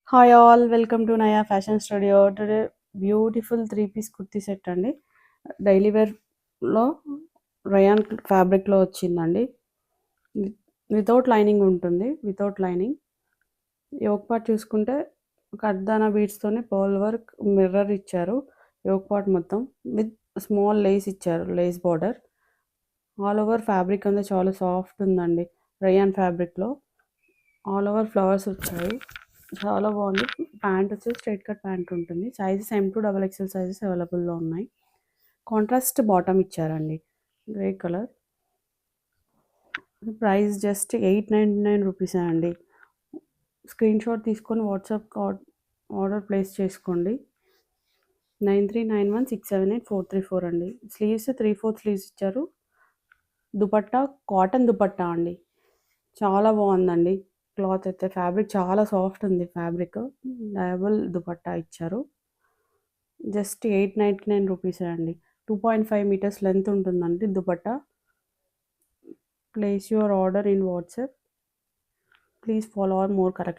Hi all welcome to Naya fashion studio. Today beautiful 3 piece kurti set అండి. Daily వేర్‌లో rayon ఫ్యాబ్రిక్‌లో వచ్చిందండి. వి వితౌట్ లైనింగ్ ఉంటుంది. Without lining. యోక్ పార్ట్ చూసుకుంటే కడ్దానా బీడ్స్‌తోని పర్ల్ వర్క్ మిర్రర్ ఇచ్చారు. యోక్ పార్ట్ మొత్తం విత్ స్మాల్ లేస్ ఇచ్చారు. Lace border. All over fabric అంతా చాలా సాఫ్ట్ ఉందండి. రయాన్ ఫ్యాబ్రిక్‌లో ఆల్ ఓవర్ ఫ్లవర్స్ వచ్చాయి. చాలా బాగుంది. ప్యాంట్ వచ్చేసి స్ట్రైట్ కట్ ప్యాంట్ ఉంటుంది. Sizes M to XXL sizes అవైలబుల్‌లో ఉన్నాయి. కాంట్రాస్ట్ బాటమ్ ఇచ్చారండి. Grey colour. ప్రైస్ జస్ట్ 899 రూపీసే అండి. స్క్రీన్ షాట్ తీసుకొని వాట్సాప్ ఆర్డర్ ప్లేస్ చేసుకోండి. 9391678434 అండి. స్లీవ్స్ 3/4 స్లీవ్స్ ఇచ్చారు. దుపట్టా కాటన్ దుపట్టా అండి. చాలా బాగుందండి. క్లాత్ అయితే ఫ్యాబ్రిక్ చాలా సాఫ్ట్ ఉంది ఫ్యాబ్రిక్. డయబుల్ దుపట్టా ఇచ్చారు. జస్ట్ 899 రూపీసే అండి. 2.5 మీటర్స్ లెంత్ ఉంటుందండి dupatta. Place your order in WhatsApp. Please follow are more correction.